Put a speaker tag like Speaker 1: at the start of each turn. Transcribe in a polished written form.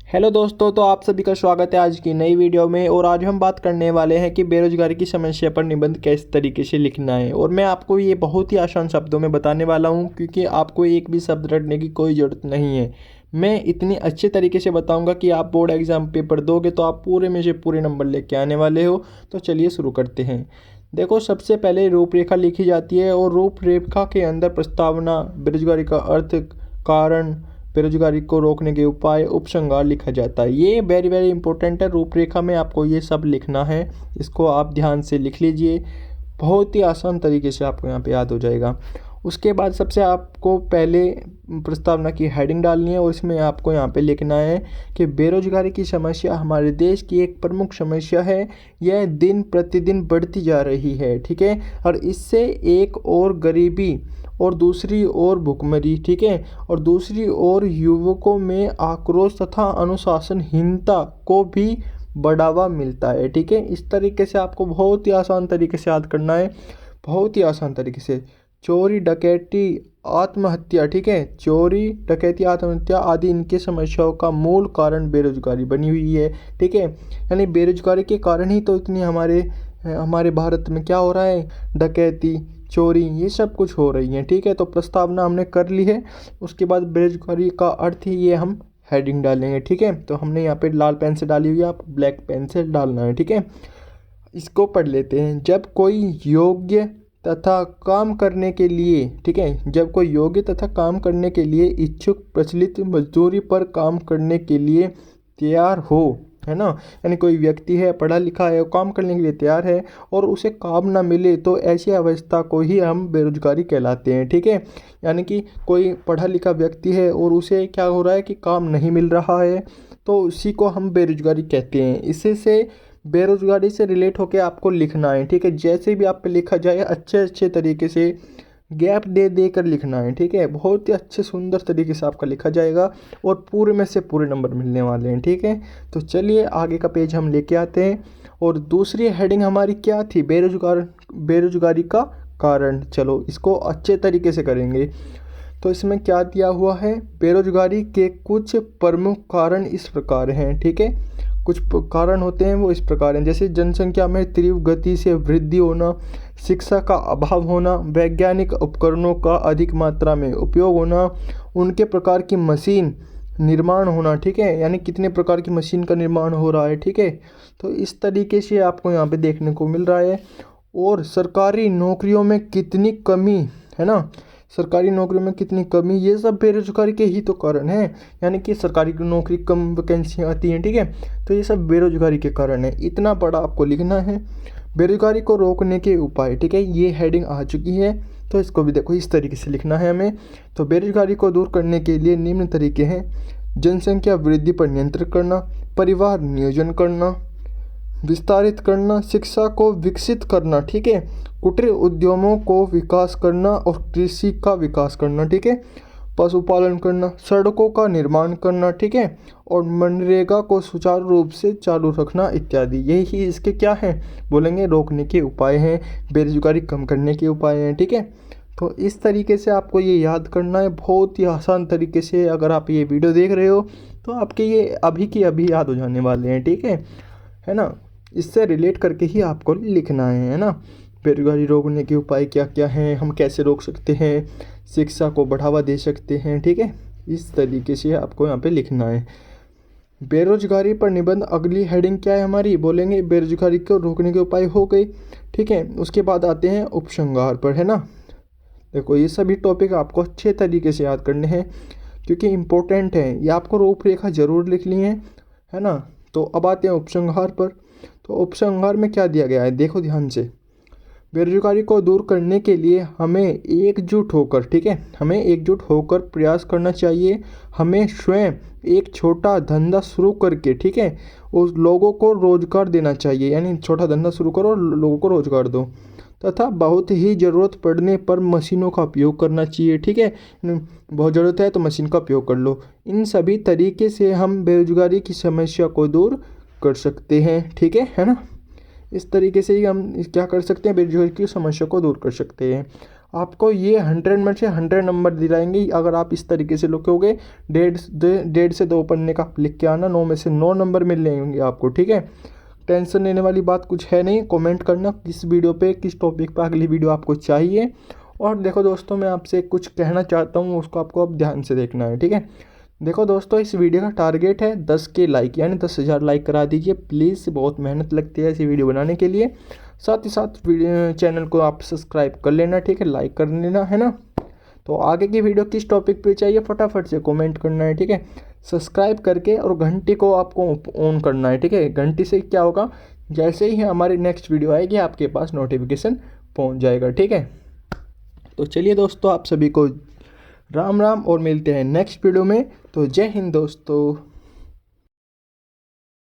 Speaker 1: Hello दोस्तों, तो आप सभी का स्वागत है आज की नई वीडियो में। और आज हम बात करने वाले हैं कि बेरोजगारी की समस्या पर निबंध किस तरीके से लिखना है। और मैं आपको ये बहुत ही आसान शब्दों में बताने वाला हूँ, क्योंकि आपको एक भी शब्द रटने की कोई ज़रूरत नहीं है। मैं इतनी अच्छे तरीके से बताऊँगा कि आप बोर्ड एग्ज़ाम पेपर दोगे तो आप पूरे में से पूरे नंबर लेके आने वाले हो। तो चलिए शुरू करते हैं। देखो, सबसे पहले रूपरेखा लिखी जाती है और रूपरेखा के अंदर प्रस्तावना, बेरोजगारी का अर्थ, कारण, बेरोजगारी को रोकने के उपाय, उपसंहार लिखा जाता है। ये वेरी वेरी इंपॉर्टेंट है। रूपरेखा में आपको ये सब लिखना है। इसको आप ध्यान से लिख लीजिए। बहुत ही आसान तरीके से आपको यहाँ पे याद हो जाएगा। उसके बाद सबसे आपको पहले प्रस्तावना की हेडिंग डालनी है और इसमें आपको यहाँ पे लिखना है कि बेरोजगारी की समस्या हमारे देश की एक प्रमुख समस्या है। यह दिन प्रतिदिन बढ़ती जा रही है, ठीक है। और इससे एक और गरीबी और दूसरी ओर भुखमरी, ठीक है, और दूसरी ओर युवकों में आक्रोश तथा अनुशासनहीनता को भी बढ़ावा मिलता है, ठीक है। इस तरीके से आपको बहुत ही आसान तरीके से याद करना है, बहुत ही आसान तरीके से। चोरी डकैती आत्महत्या, ठीक है, चोरी डकैती आत्महत्या आदि इनके समस्याओं का मूल कारण बेरोजगारी बनी हुई है, ठीक है। यानी बेरोजगारी के कारण ही तो इतनी हमारे भारत में क्या हो रहा है, डकैती, चोरी, ये सब कुछ हो रही हैं, ठीक है। तो प्रस्तावना हमने कर ली है। उसके बाद बेरोजगारी का अर्थ ही ये हम हेडिंग डालेंगे, ठीक है। तो हमने यहाँ पे लाल पेन से डाली हुई है, आप ब्लैक पेन से डालना है, ठीक है। इसको पढ़ लेते हैं। जब कोई योग्य तथा काम करने के लिए, ठीक है, जब कोई योग्य तथा काम करने के लिए इच्छुक प्रचलित मजदूरी पर काम करने के लिए तैयार हो, है ना, यानी कोई व्यक्ति है, पढ़ा लिखा है, वो काम करने के लिए तैयार है और उसे काम ना मिले, तो ऐसी अवस्था को ही हम बेरोजगारी कहलाते हैं, ठीक है। यानी कि कोई पढ़ा लिखा व्यक्ति है और उसे क्या हो रहा है कि काम नहीं मिल रहा है, तो उसी को हम बेरोजगारी कहते हैं। इसी से बेरोजगारी से रिलेट होकर आपको लिखना है, ठीक है। जैसे भी आप पे लिखा जाए अच्छे अच्छे तरीके से गैप दे दे कर लिखना है, ठीक है। बहुत ही अच्छे सुंदर तरीके से आपका लिखा जाएगा और पूरे में से पूरे नंबर मिलने वाले हैं, ठीक है। तो चलिए आगे का पेज हम लेके आते हैं। और दूसरी हेडिंग हमारी क्या थी, बेरोजगारी का कारण। चलो इसको अच्छे तरीके से करेंगे। तो इसमें क्या दिया हुआ है, बेरोजगारी के कुछ प्रमुख कारण इस प्रकार हैं, ठीक है। कुछ कारण होते हैं वो इस प्रकार हैं, जैसे जनसंख्या में तीव्र गति से वृद्धि होना, शिक्षा का अभाव होना, वैज्ञानिक उपकरणों का अधिक मात्रा में उपयोग होना, उनके प्रकार की मशीन निर्माण होना, ठीक है, यानी कितने प्रकार की मशीन का निर्माण हो रहा है, ठीक है। तो इस तरीके से आपको यहाँ पे देखने को मिल रहा है। और सरकारी नौकरियों में कितनी कमी, है ना, सरकारी नौकरियों में कितनी कमी, ये सब बेरोजगारी के ही तो कारण है। यानी कि सरकारी की नौकरी कम वैकेंसियाँ आती हैं, ठीक है। तो ये सब बेरोजगारी के कारण है। इतना बड़ा आपको लिखना है। बेरोजगारी को रोकने के उपाय, ठीक है, ये हेडिंग आ चुकी है। तो इसको भी देखो इस तरीके से लिखना है हमें। तो बेरोजगारी को दूर करने के लिए निम्न तरीके हैं: जनसंख्या वृद्धि पर नियंत्रण करना, परिवार नियोजन करना, विस्तारित करना, शिक्षा को विकसित करना, ठीक है, कुटीर उद्यमों को विकास करना और कृषि का विकास करना, ठीक है, पशुपालन करना, सड़कों का निर्माण करना, ठीक है, और मनरेगा को सुचारू रूप से चालू रखना इत्यादि। यही इसके क्या हैं, बोलेंगे रोकने के उपाय हैं, बेरोजगारी कम करने के उपाय हैं, ठीक है। तो इस तरीके से आपको ये याद करना है, बहुत ही आसान तरीके से। अगर आप ये वीडियो देख रहे हो तो आपके ये अभी की अभी याद हो जाने वाले हैं, ठीक है ना। इससे रिलेट करके ही आपको लिखना है ना। बेरोजगारी रोकने के उपाय क्या क्या हैं, हम कैसे रोक सकते हैं, शिक्षा को बढ़ावा दे सकते हैं, ठीक है। इस तरीके से आपको यहाँ पे लिखना है। बेरोजगारी पर निबंध अगली हेडिंग क्या है हमारी, बोलेंगे बेरोजगारी को रोकने के उपाय हो गए, ठीक है। उसके बाद आते हैं उपसंहार पर, है ना। देखो ये सभी टॉपिक आपको अच्छे तरीके से याद करने हैं क्योंकि इम्पोर्टेंट है। ये आपको रूपरेखा जरूर लिखनी है ना। तो अब आते हैं उपसंहार पर। तो उपसंहार में क्या दिया गया है, देखो ध्यान से। बेरोजगारी को दूर करने के लिए हमें एकजुट होकर, ठीक है, हमें एकजुट होकर प्रयास करना चाहिए। हमें स्वयं एक छोटा धंधा शुरू करके, ठीक है, उस लोगों को रोजगार देना चाहिए। यानी छोटा धंधा शुरू करो और लोगों को रोजगार दो, तथा बहुत ही ज़रूरत पड़ने पर मशीनों का उपयोग करना चाहिए, ठीक है। बहुत ज़रूरत है तो मशीन का उपयोग कर लो। इन सभी तरीके से हम बेरोजगारी की समस्या को दूर कर सकते हैं, ठीक है ना। इस तरीके से ही हम क्या कर सकते हैं, बेरोजगारी की समस्या को दूर कर सकते हैं। आपको ये 100 में से 100 नंबर दिलाएंगे अगर आप इस तरीके से लिखोगे। 1.5 से 2 पढ़ने का लिख के आना, 9 में से 9 नंबर मिल जाएंगे आपको, ठीक है। टेंशन लेने वाली बात कुछ है नहीं। कमेंट करना किस वीडियो पे, किस टॉपिक पे अगली वीडियो आपको चाहिए। और देखो दोस्तों, मैं आपसे कुछ कहना चाहता हूँ, उसको आपको अब ध्यान से देखना है, ठीक है। देखो दोस्तों, इस वीडियो का टारगेट है 10K लाइक, यानी 10,000 लाइक करा दीजिए प्लीज़। बहुत मेहनत लगती है ऐसी वीडियो बनाने के लिए। साथ ही साथ चैनल को आप सब्सक्राइब कर लेना, ठीक है, लाइक कर लेना, है ना। तो आगे की वीडियो किस टॉपिक पे चाहिए फटाफट से कमेंट करना है, ठीक है। सब्सक्राइब करके और घंटी को आपको ऑन करना है, ठीक है। घंटी से क्या होगा, जैसे ही हमारी नेक्स्ट वीडियो आएगी आपके पास नोटिफिकेशन पहुंच जाएगा, ठीक है। तो चलिए दोस्तों, आप सभी को राम राम और मिलते हैं नेक्स्ट वीडियो में। तो जय हिंद दोस्तों।